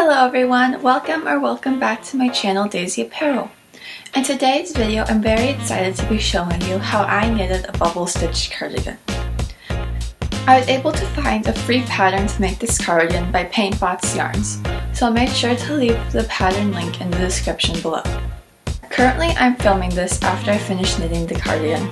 Hello everyone, welcome back to my channel Daisy Apparel. In today's video, I'm very excited to be showing you how I knitted a bubble stitch cardigan. I was able to find a free pattern to make this cardigan by Paintbox Yarns, so I made sure to leave the pattern link in the description below. Currently, I'm filming this after I finished knitting the cardigan,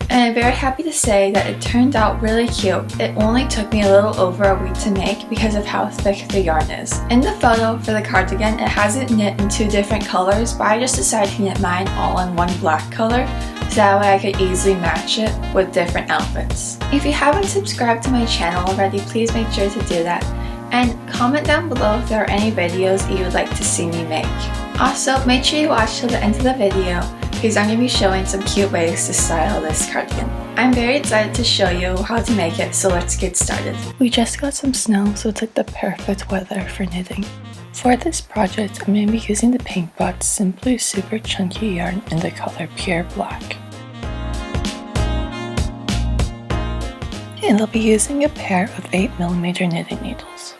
and I'm very happy to say that it turned out really cute. It only took me a little over a week to make because of how thick the yarn is. In the photo for the cardigan, it has it knit in two different colors, but I just decided to knit mine all in one black color, so that way I could easily match it with different outfits. If you haven't subscribed to my channel already, please make sure to do that, and comment down below if there are any videos that you would like to see me make. Also, make sure you watch till the end of the video, because I'm going to be showing some cute ways to style this cardigan. I'm very excited to show you how to make it, so let's get started. We just got some snow, so it's like the perfect weather for knitting. For this project, I'm going to be using the Paintbox Simply Super Chunky yarn in the color Pure Black. And I'll be using a pair of 8mm knitting needles.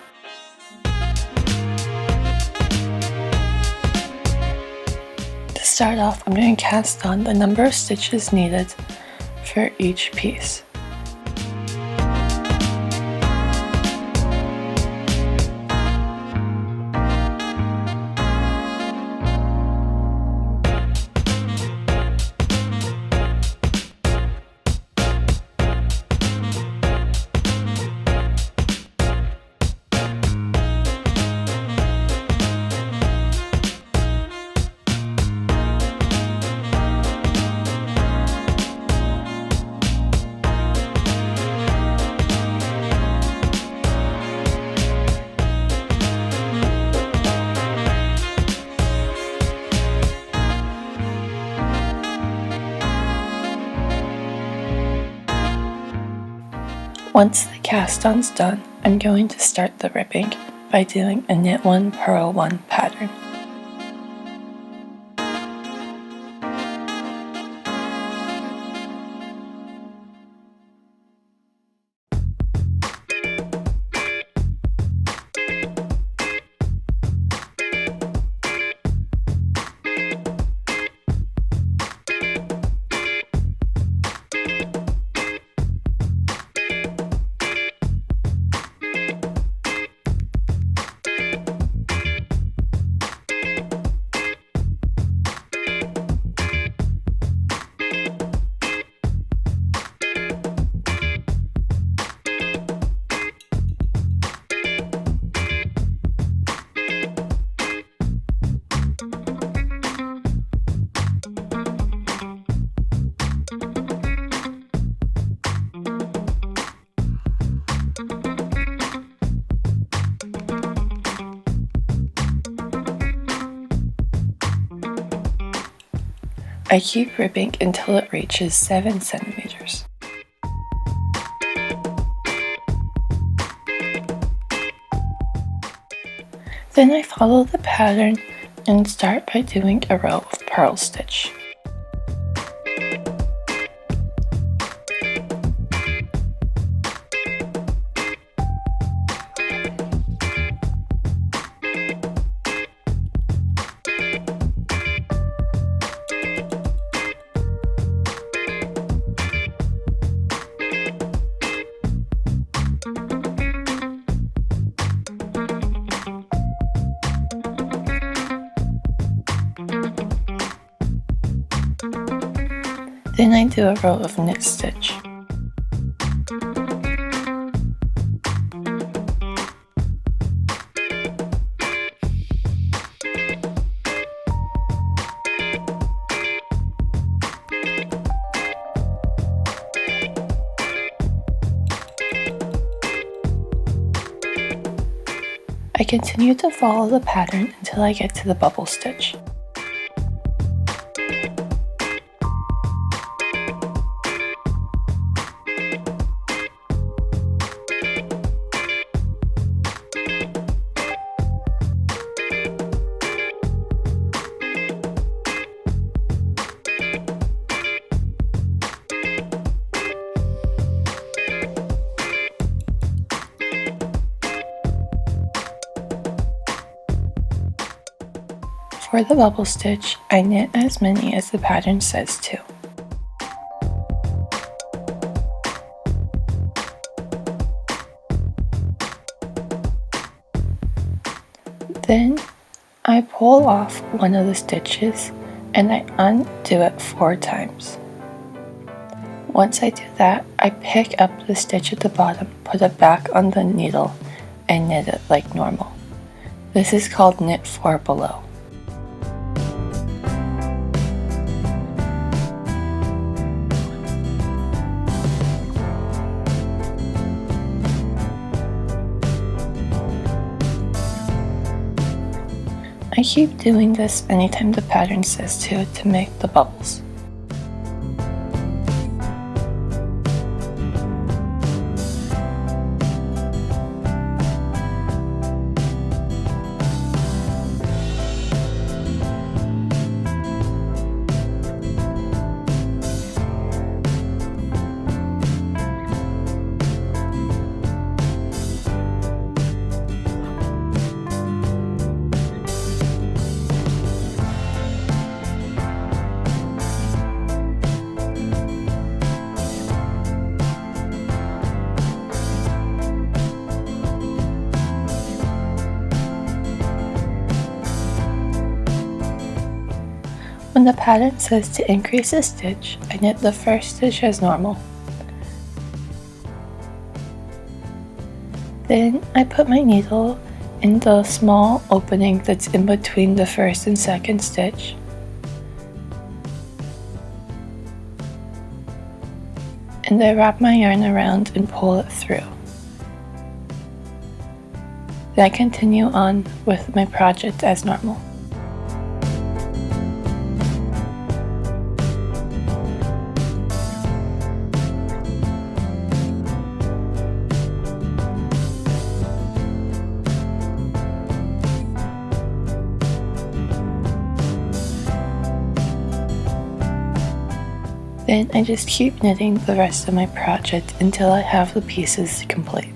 To start off, I'm going to cast on the number of stitches needed for each piece. Once the cast on's done, I'm going to start the ribbing by doing a knit 1 purl 1 pattern. I keep ribbing until it reaches 7 centimeters. Then I follow the pattern and start by doing a row of purl stitch. Then I do a row of knit stitch. I continue to follow the pattern until I get to the bubble stitch. For the bubble stitch, I knit as many as the pattern says to. Then I pull off one of the stitches and I undo it 4 times. Once I do that, I pick up the stitch at the bottom, put it back on the needle, and knit it like normal. This is called knit 4 below. I keep doing this anytime the pattern says to make the bubbles. When the pattern says to increase a stitch, I knit the first stitch as normal. Then I put my needle in the small opening that's in between the first and second stitch. And I wrap my yarn around and pull it through. Then I continue on with my project as normal. Then I just keep knitting the rest of my project until I have the pieces complete.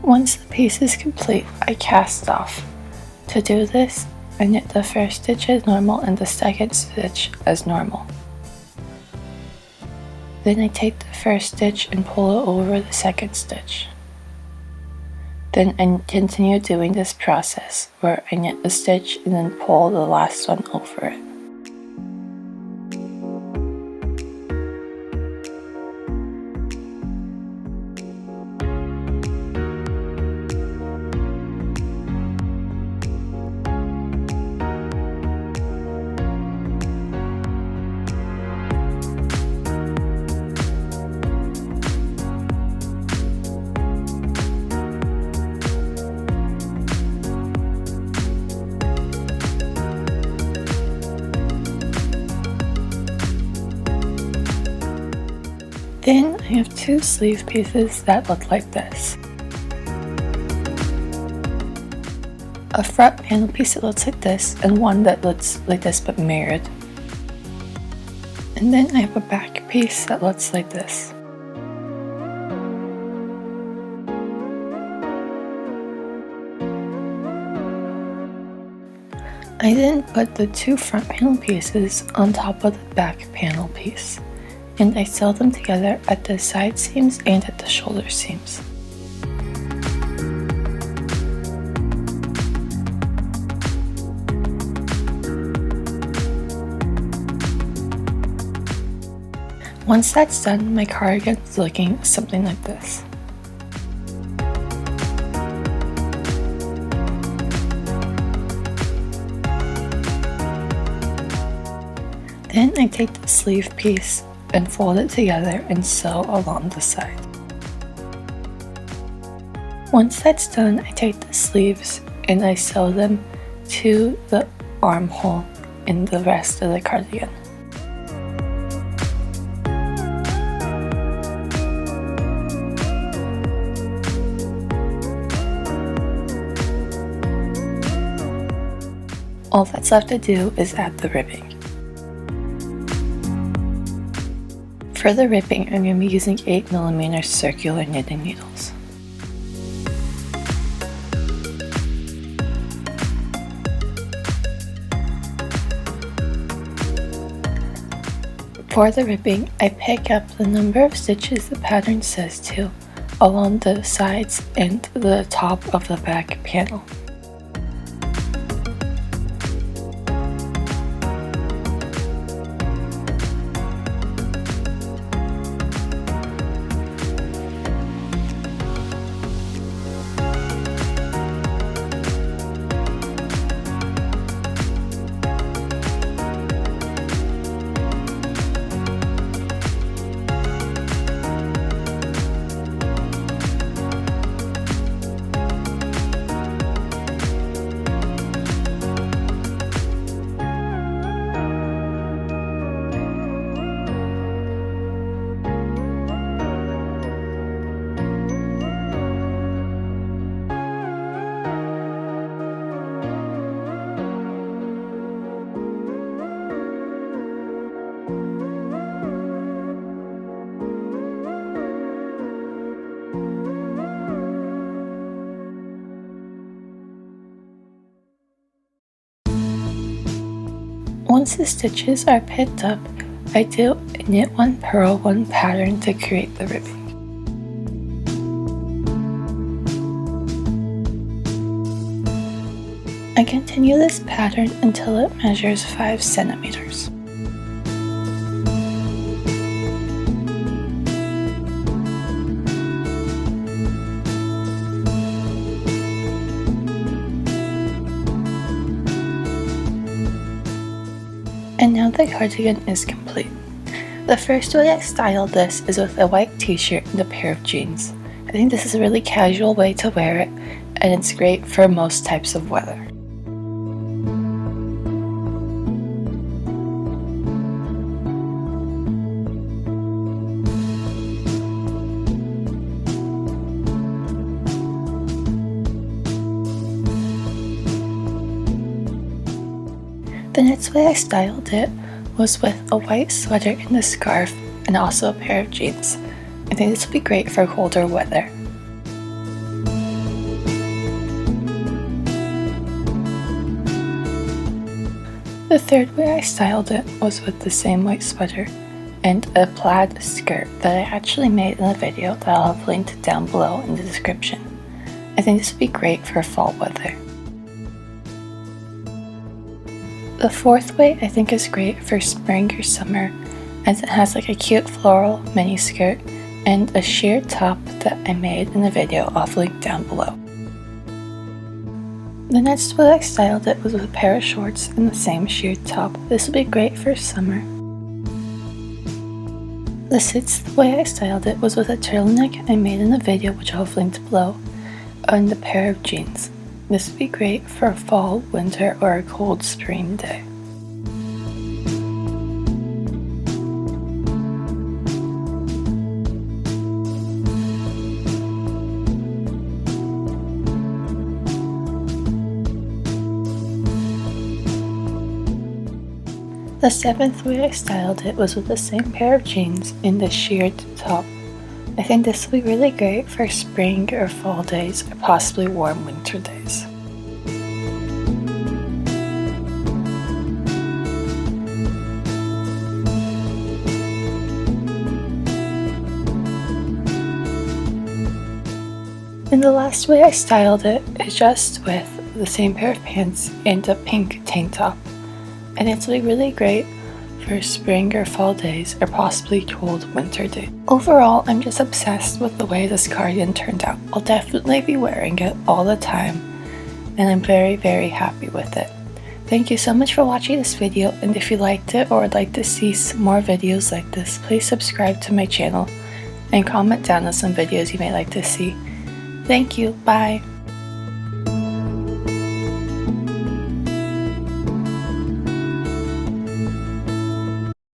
Once the piece is complete, I cast off. To do this, I knit the first stitch as normal and the second stitch as normal. Then I take the first stitch and pull it over the second stitch. Then I continue doing this process where I knit a stitch and then pull the last one over it. Then I have 2 sleeve pieces that look like this. A front panel piece that looks like this and one that looks like this but mirrored. And then I have a back piece that looks like this. I then put the 2 front panel pieces on top of the back panel piece, and I sew them together at the side seams and at the shoulder seams. Once that's done, my cardigan is looking something like this. Then I take the sleeve piece and fold it together and sew along the side. Once that's done, I take the sleeves and I sew them to the armhole in the rest of the cardigan. All that's left to do is add the ribbing. For the ribbing, I'm going to be using 8mm circular knitting needles. For the ribbing, I pick up the number of stitches the pattern says to along the sides and the top of the back panel. Once the stitches are picked up, I do a knit one, purl one pattern to create the ribbing. I continue this pattern until it measures 5 centimeters. And now the cardigan is complete. The first way I styled this is with a white t-shirt and a pair of jeans. I think this is a really casual way to wear it, and it's great for most types of weather. The next way I styled it was with a white sweater and a scarf and also a pair of jeans. I think this will be great for colder weather. The third way I styled it was with the same white sweater and a plaid skirt that I actually made in a video that I'll have linked down below in the description. I think this would be great for fall weather. The fourth way I think is great for spring or summer, as it has like a cute floral mini skirt and a sheer top that I made in the video I'll link down below. The next way I styled it was with a pair of shorts and the same sheer top. This will be great for summer. The sixth way I styled it was with a turtleneck I made in the video which I'll have linked below and a pair of jeans. This would be great for a fall, winter, or a cold spring day. The seventh way I styled it was with the same pair of jeans and a sheared top. I think this will be really great for spring or fall days or possibly warm winter days. And the last way I styled it is just with the same pair of pants and a pink tank top. And it's really great for spring or fall days or possibly cold winter days. Overall, I'm just obsessed with the way this cardigan turned out. I'll definitely be wearing it all the time and I'm very happy with it. Thank you so much for watching this video, and if you liked it or would like to see some more videos like this, please subscribe to my channel and comment down on some videos you may like to see. Thank you. Bye.